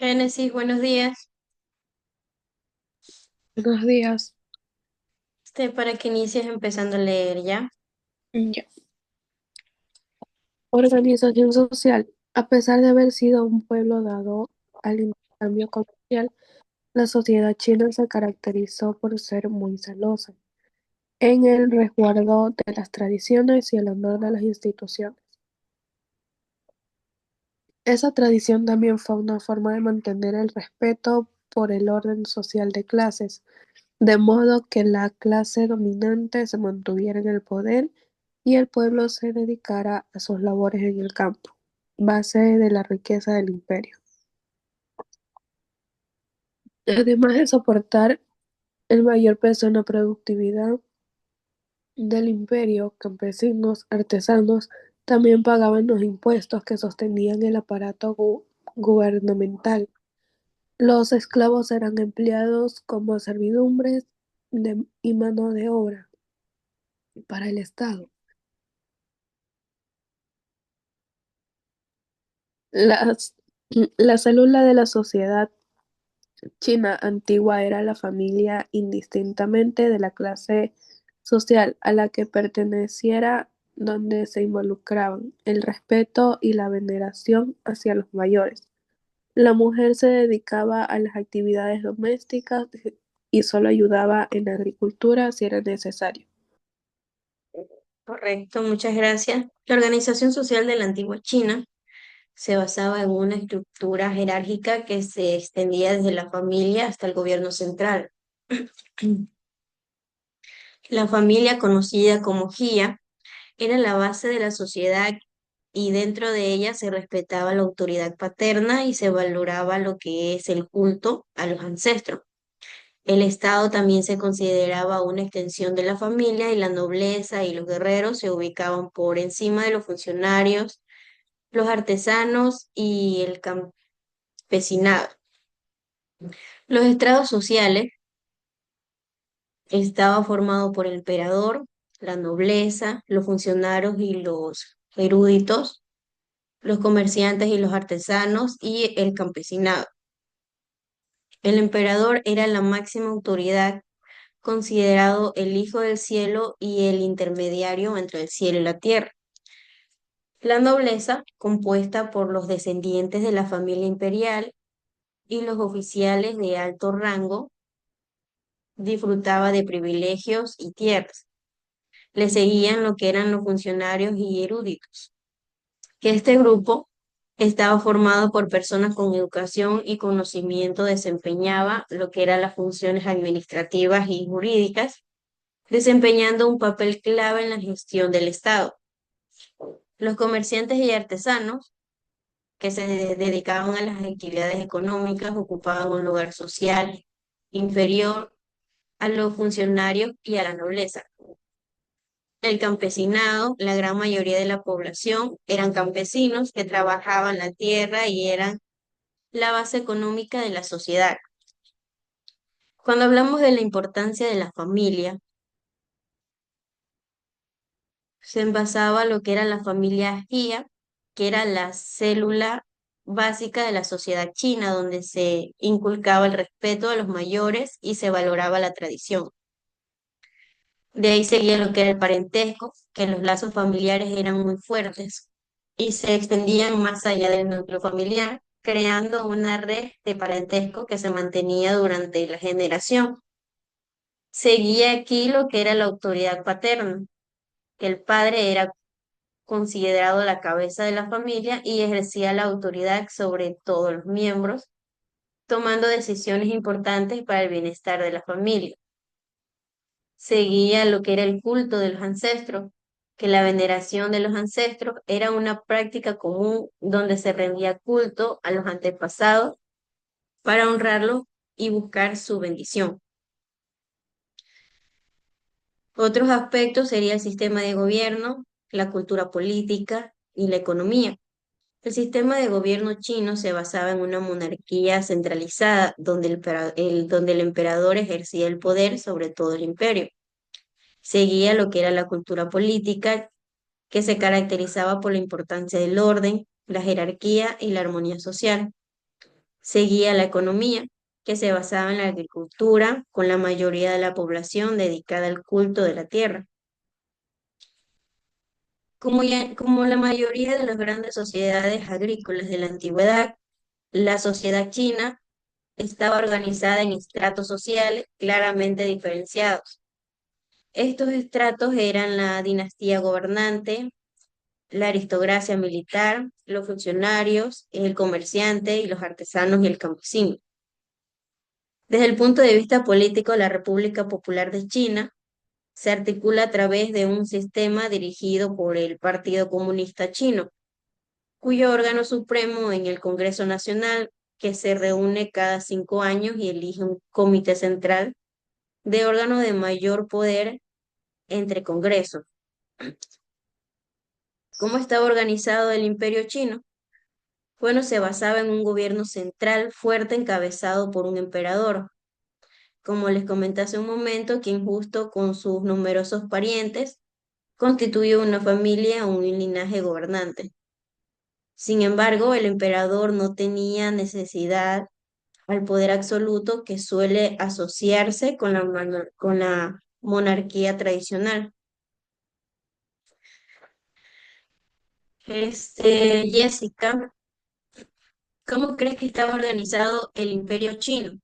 Génesis, buenos días. Buenos días. Para que inicies empezando a leer ya. Ya. Organización social. A pesar de haber sido un pueblo dado al intercambio comercial, la sociedad china se caracterizó por ser muy celosa en el resguardo de las tradiciones y el honor de las instituciones. Esa tradición también fue una forma de mantener el respeto por el orden social de clases, de modo que la clase dominante se mantuviera en el poder y el pueblo se dedicara a sus labores en el campo, base de la riqueza del imperio. Además de soportar el mayor peso en la productividad del imperio, campesinos, artesanos también pagaban los impuestos que sostenían el aparato gubernamental. Los esclavos eran empleados como servidumbres y mano de obra para el Estado. Las- la célula de la sociedad china antigua era la familia indistintamente de la clase social a la que perteneciera, donde se involucraban el respeto y la veneración hacia los mayores. La mujer se dedicaba a las actividades domésticas y solo ayudaba en la agricultura si era necesario. Correcto, muchas gracias. La organización social de la antigua China se basaba en una estructura jerárquica que se extendía desde la familia hasta el gobierno central. La familia, conocida como Jia, era la base de la sociedad y dentro de ella se respetaba la autoridad paterna y se valoraba lo que es el culto a los ancestros. El Estado también se consideraba una extensión de la familia y la nobleza y los guerreros se ubicaban por encima de los funcionarios, los artesanos y el campesinado. Los estrados sociales estaban formados por el emperador, la nobleza, los funcionarios y los eruditos, los comerciantes y los artesanos y el campesinado. El emperador era la máxima autoridad, considerado el Hijo del Cielo y el intermediario entre el cielo y la tierra. La nobleza, compuesta por los descendientes de la familia imperial y los oficiales de alto rango, disfrutaba de privilegios y tierras. Le seguían lo que eran los funcionarios y eruditos, que este grupo estaba formado por personas con educación y conocimiento, desempeñaba lo que eran las funciones administrativas y jurídicas, desempeñando un papel clave en la gestión del Estado. Los comerciantes y artesanos que se dedicaban a las actividades económicas ocupaban un lugar social inferior a los funcionarios y a la nobleza. El campesinado, la gran mayoría de la población eran campesinos que trabajaban la tierra y eran la base económica de la sociedad. Cuando hablamos de la importancia de la familia, se envasaba lo que era la familia Jia, que era la célula básica de la sociedad china, donde se inculcaba el respeto a los mayores y se valoraba la tradición. De ahí seguía lo que era el parentesco, que los lazos familiares eran muy fuertes y se extendían más allá del núcleo familiar, creando una red de parentesco que se mantenía durante la generación. Seguía aquí lo que era la autoridad paterna, que el padre era considerado la cabeza de la familia y ejercía la autoridad sobre todos los miembros, tomando decisiones importantes para el bienestar de la familia. Seguía lo que era el culto de los ancestros, que la veneración de los ancestros era una práctica común donde se rendía culto a los antepasados para honrarlos y buscar su bendición. Otros aspectos sería el sistema de gobierno, la cultura política y la economía. El sistema de gobierno chino se basaba en una monarquía centralizada donde donde el emperador ejercía el poder sobre todo el imperio. Seguía lo que era la cultura política, que se caracterizaba por la importancia del orden, la jerarquía y la armonía social. Seguía la economía, que se basaba en la agricultura, con la mayoría de la población dedicada al culto de la tierra. Como la mayoría de las grandes sociedades agrícolas de la antigüedad, la sociedad china estaba organizada en estratos sociales claramente diferenciados. Estos estratos eran la dinastía gobernante, la aristocracia militar, los funcionarios, el comerciante y los artesanos y el campesino. Desde el punto de vista político, la República Popular de China se articula a través de un sistema dirigido por el Partido Comunista Chino, cuyo órgano supremo en el Congreso Nacional, que se reúne cada 5 años y elige un comité central de órgano de mayor poder entre congresos. ¿Cómo estaba organizado el Imperio Chino? Bueno, se basaba en un gobierno central fuerte encabezado por un emperador. Como les comenté hace un momento, quien justo con sus numerosos parientes constituyó una familia o un linaje gobernante. Sin embargo, el emperador no tenía necesidad al poder absoluto que suele asociarse con con la monarquía tradicional. Jessica, ¿cómo crees que estaba organizado el Imperio Chino?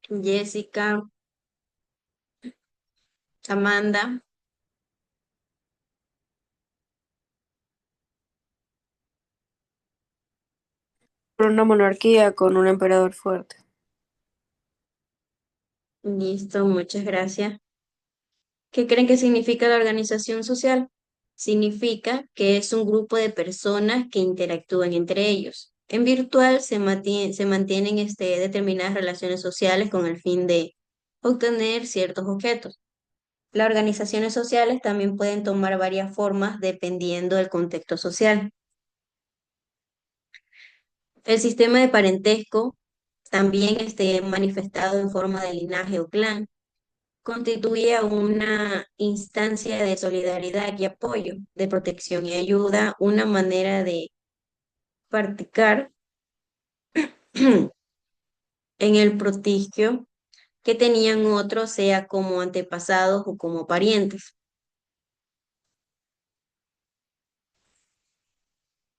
Jessica, Amanda. Por una monarquía con un emperador fuerte. Listo, muchas gracias. ¿Qué creen que significa la organización social? Significa que es un grupo de personas que interactúan entre ellos. En virtual se mantienen determinadas relaciones sociales con el fin de obtener ciertos objetos. Las organizaciones sociales también pueden tomar varias formas dependiendo del contexto social. El sistema de parentesco, también manifestado en forma de linaje o clan, constituye una instancia de solidaridad y apoyo, de protección y ayuda, una manera de practicar en el prodigio que tenían otros, sea como antepasados o como parientes.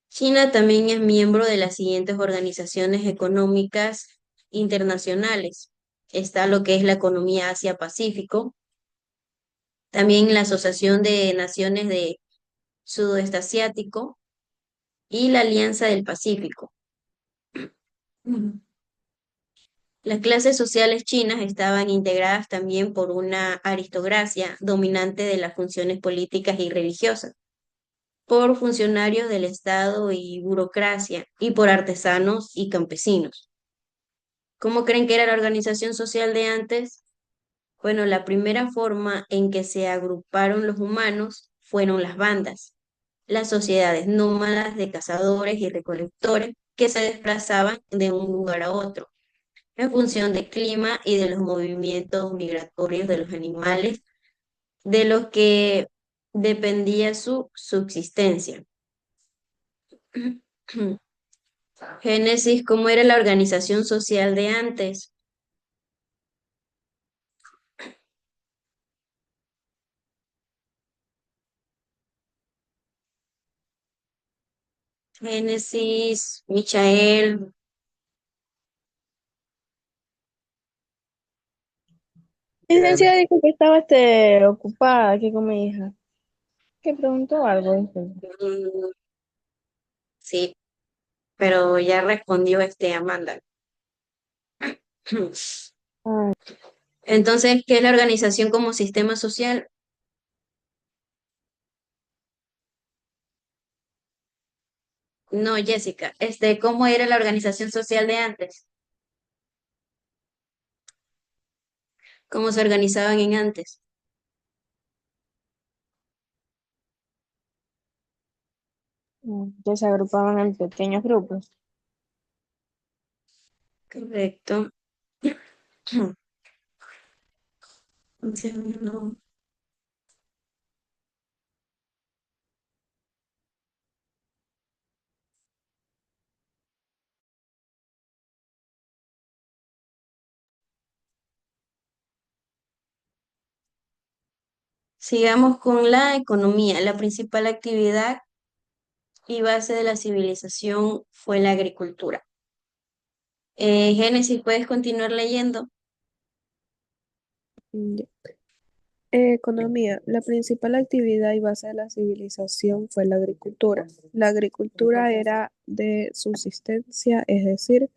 China también es miembro de las siguientes organizaciones económicas internacionales. Está lo que es la economía Asia-Pacífico, también la Asociación de Naciones de Sudoeste Asiático y la Alianza del Pacífico. Ujú. Las clases sociales chinas estaban integradas también por una aristocracia dominante de las funciones políticas y religiosas, por funcionarios del Estado y burocracia, y por artesanos y campesinos. ¿Cómo creen que era la organización social de antes? Bueno, la primera forma en que se agruparon los humanos fueron las bandas, las sociedades nómadas de cazadores y recolectores que se desplazaban de un lugar a otro en función del clima y de los movimientos migratorios de los animales, de los que dependía su subsistencia. Génesis, ¿cómo era la organización social de antes? Génesis, Michael. Licenciada, dijo que estaba ocupada aquí con mi hija. ¿Que preguntó algo? Disculpe. mm, sí, pero ya respondió Amanda. Ah, Entonces, ¿qué es la organización como sistema social? No, Jessica, ¿cómo era la organización social de antes? ¿Cómo se organizaban en antes? que se agrupaban en pequeños grupos. Correcto. Un segundo. Sigamos con la economía. La principal actividad y base de la civilización fue la agricultura. Génesis, ¿puedes continuar leyendo? Ya. Economía. La principal actividad y base de la civilización fue la agricultura. La agricultura era de subsistencia, es decir,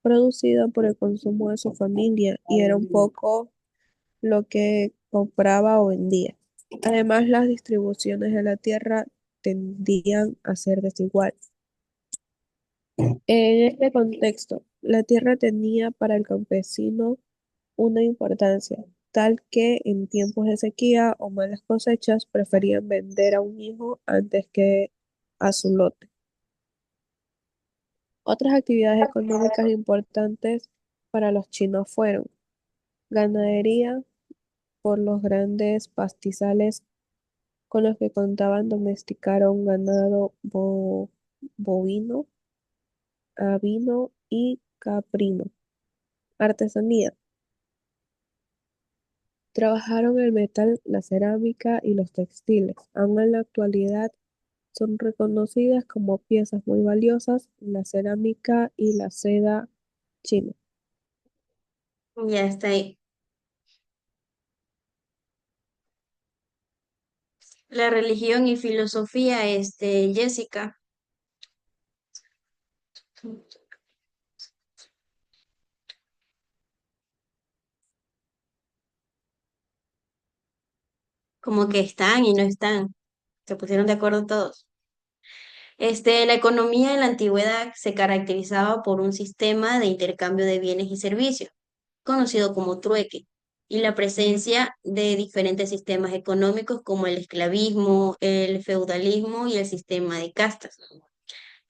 producida por el consumo de su familia y era un poco lo que compraba o vendía. Además, las distribuciones de la tierra tendían a ser desiguales. En este contexto, la tierra tenía para el campesino una importancia, tal que en tiempos de sequía o malas cosechas preferían vender a un hijo antes que a su lote. Otras actividades económicas importantes para los chinos fueron ganadería por los grandes pastizales con los que contaban, domesticaron ganado bovino, avino y caprino. Artesanía. Trabajaron el metal, la cerámica y los textiles. Aún en la actualidad son reconocidas como piezas muy valiosas la cerámica y la seda china. Ya está ahí. La religión y filosofía, Jessica. Como que están y no están. Se pusieron de acuerdo todos. La economía en la antigüedad se caracterizaba por un sistema de intercambio de bienes y servicios, conocido como trueque, y la presencia de diferentes sistemas económicos como el esclavismo, el feudalismo y el sistema de castas.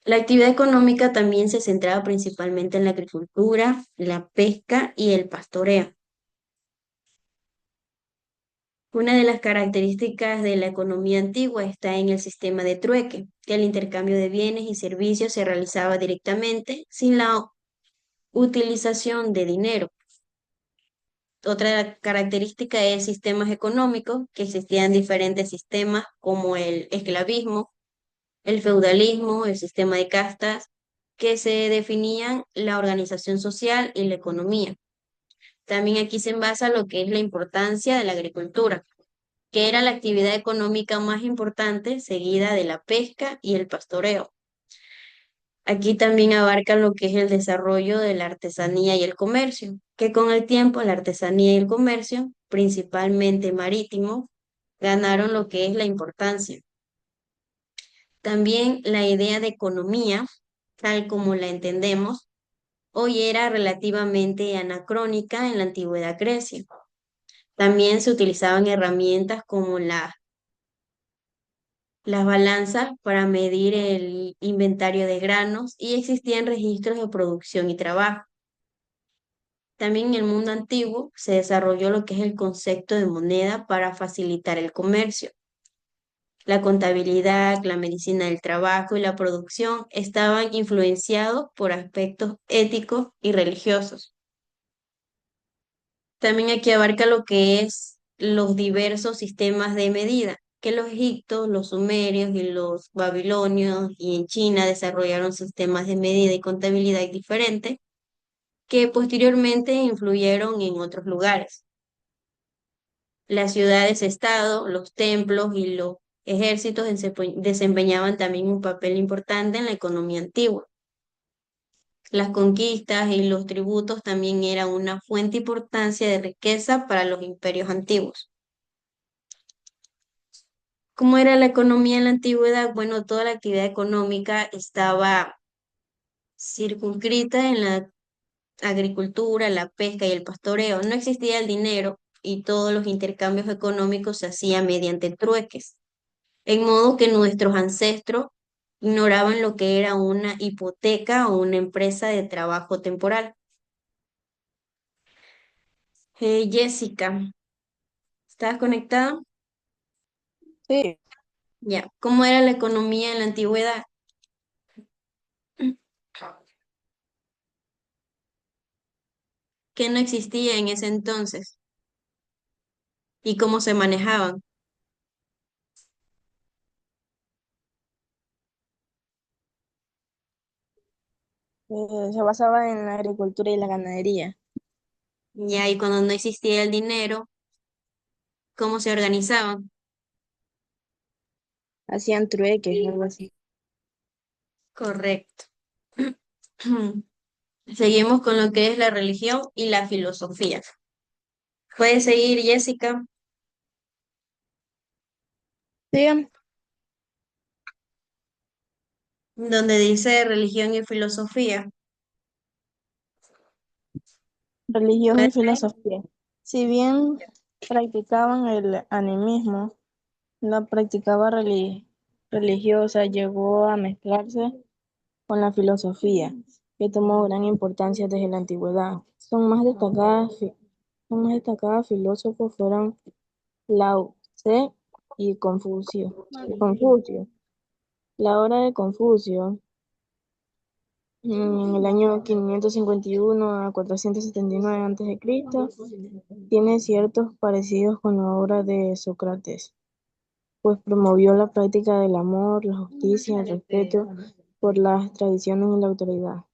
La actividad económica también se centraba principalmente en la agricultura, la pesca y el pastoreo. Una de las características de la economía antigua está en el sistema de trueque, que el intercambio de bienes y servicios se realizaba directamente sin la utilización de dinero. Otra característica es sistemas económicos, que existían diferentes sistemas como el esclavismo, el feudalismo, el sistema de castas, que se definían la organización social y la economía. También aquí se basa lo que es la importancia de la agricultura, que era la actividad económica más importante, seguida de la pesca y el pastoreo. Aquí también abarca lo que es el desarrollo de la artesanía y el comercio, que con el tiempo la artesanía y el comercio, principalmente marítimo, ganaron lo que es la importancia. También la idea de economía, tal como la entendemos, hoy era relativamente anacrónica en la antigüedad Grecia. También se utilizaban herramientas como las balanzas para medir el inventario de granos y existían registros de producción y trabajo. También en el mundo antiguo se desarrolló lo que es el concepto de moneda para facilitar el comercio. La contabilidad, la medicina del trabajo y la producción estaban influenciados por aspectos éticos y religiosos. También aquí abarca lo que es los diversos sistemas de medida, que los egipcios, los sumerios y los babilonios y en China desarrollaron sistemas de medida y contabilidad diferentes que posteriormente influyeron en otros lugares. Las ciudades-estado, los templos y los ejércitos desempeñaban también un papel importante en la economía antigua. Las conquistas y los tributos también eran una fuente de importancia de riqueza para los imperios antiguos. ¿Cómo era la economía en la antigüedad? Bueno, toda la actividad económica estaba circunscrita en la agricultura, la pesca y el pastoreo. No existía el dinero y todos los intercambios económicos se hacían mediante trueques, en modo que nuestros ancestros ignoraban lo que era una hipoteca o una empresa de trabajo temporal. Jessica, ¿estás conectada? Sí, Ya. ¿Cómo era la economía en la antigüedad? ¿Qué no existía en ese entonces? ¿Y cómo se manejaban? Se basaba en la agricultura y la ganadería. Y ahí cuando no existía el dinero, ¿cómo se organizaban? Hacían trueques, algo así. Correcto. Seguimos con lo que es la religión y la filosofía. Puede seguir, Jessica, Sí, donde dice religión y filosofía. religión ¿Puede y filosofía. Si bien practicaban el animismo, la práctica religiosa llegó a mezclarse con la filosofía, que tomó gran importancia desde la antigüedad. Son más destacadas filósofos fueron Lao Tse y Confucio. La obra de Confucio, en el año 551 a 479 a.C., tiene ciertos parecidos con la obra de Sócrates, pues promovió la práctica del amor, la justicia, el respeto por las tradiciones y la autoridad,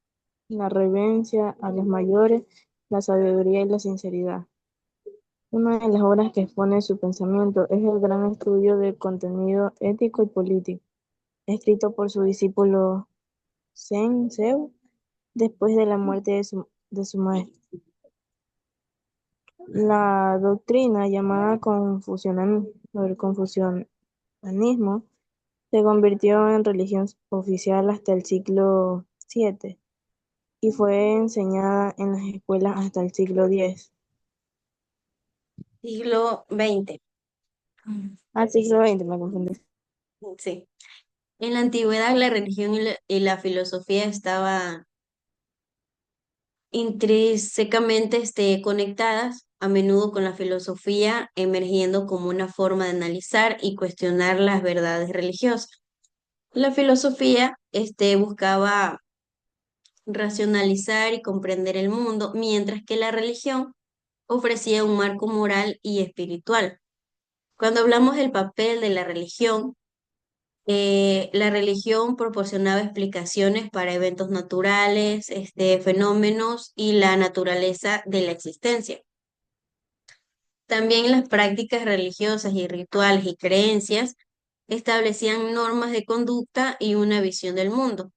la reverencia a los mayores, la sabiduría y la sinceridad. Una de las obras que expone su pensamiento es el gran estudio del contenido ético y político, escrito por su discípulo Zheng Zhou después de la muerte de su maestro. La doctrina llamada el confucianismo se convirtió en religión oficial hasta el siglo VII y fue enseñada en las escuelas hasta el siglo X. siglo XX? Al siglo XX me confundí. Sí. En la antigüedad la religión y la filosofía estaban intrínsecamente conectadas, a menudo con la filosofía emergiendo como una forma de analizar y cuestionar las verdades religiosas. La filosofía buscaba racionalizar y comprender el mundo, mientras que la religión ofrecía un marco moral y espiritual. Cuando hablamos del papel de la religión proporcionaba explicaciones para eventos naturales, fenómenos y la naturaleza de la existencia. También las prácticas religiosas y rituales y creencias establecían normas de conducta y una visión del mundo.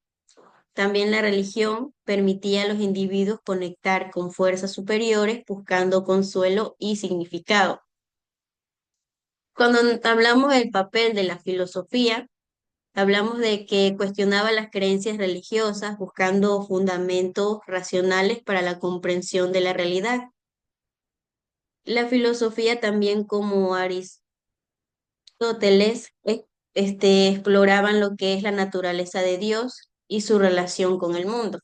También la religión permitía a los individuos conectar con fuerzas superiores buscando consuelo y significado. Cuando hablamos del papel de la filosofía, hablamos de que cuestionaba las creencias religiosas buscando fundamentos racionales para la comprensión de la realidad. La filosofía también como Aristóteles exploraban lo que es la naturaleza de Dios y su relación con el mundo.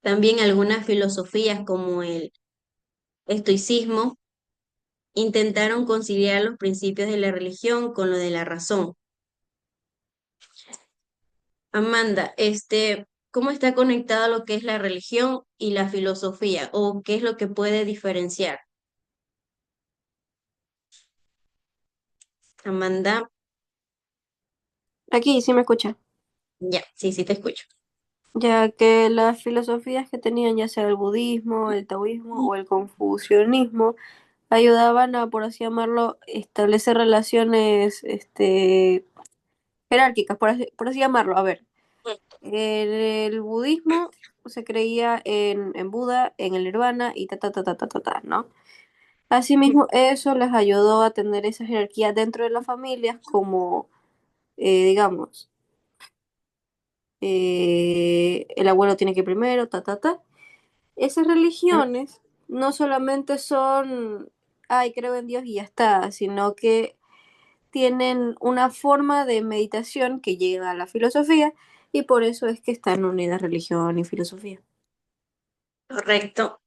También algunas filosofías como el estoicismo intentaron conciliar los principios de la religión con lo de la razón. Amanda, ¿cómo está conectado lo que es la religión y la filosofía? ¿O qué es lo que puede diferenciar? Amanda, Aquí sí me escucha. ya, sí, sí te escucho. Ya que las filosofías que tenían, ya sea el budismo, el taoísmo o el confucianismo, ayudaban a, por así llamarlo, establecer relaciones, jerárquicas, por así llamarlo. A ver, en el budismo se creía en Buda, en el nirvana y ta, ¿no? Asimismo, eso les ayudó a tener esa jerarquía dentro de las familias como, digamos, el abuelo tiene que ir primero, ta. Esas religiones no solamente son, ay, creo en Dios y ya está, sino que tienen una forma de meditación que llega a la filosofía y por eso es que están unidas religión y filosofía. Correcto.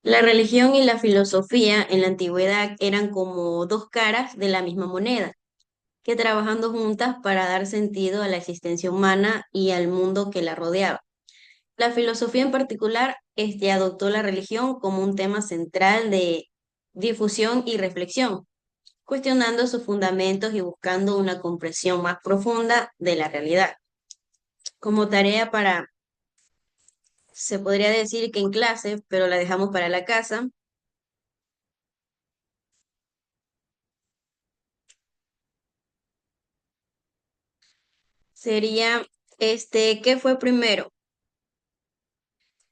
La religión y la filosofía en la antigüedad eran como dos caras de la misma moneda, que trabajando juntas para dar sentido a la existencia humana y al mundo que la rodeaba. La filosofía en particular adoptó la religión como un tema central de difusión y reflexión, cuestionando sus fundamentos y buscando una comprensión más profunda de la realidad. como tarea para, se podría decir que en clase, pero la dejamos para la casa, sería, ¿qué fue primero?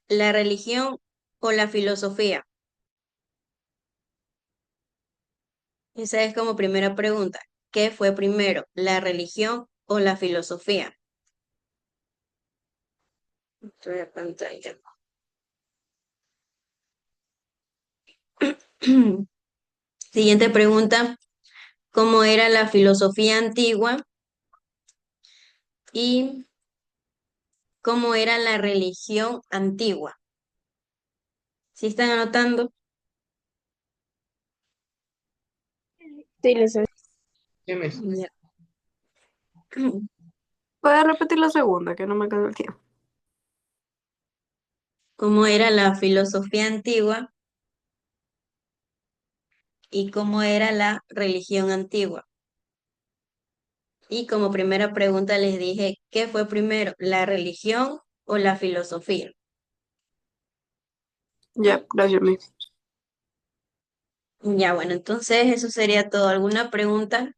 ¿La religión o la filosofía? Esa es como primera pregunta. ¿Qué fue primero? ¿La religión o la filosofía? Estoy a pantalla. Siguiente pregunta. ¿Cómo era la filosofía antigua y cómo era la religión antigua? ¿Sí están anotando? Sí, licenciada. Ya. ¿Puedes repetir la segunda, que no me quedó el tiempo? ¿Cómo era la filosofía antigua y cómo era la religión antigua? Y como primera pregunta les dije, ¿qué fue primero, la religión o la filosofía? Ya, gracias, Miss. Ya, bueno, entonces eso sería todo. ¿Alguna pregunta?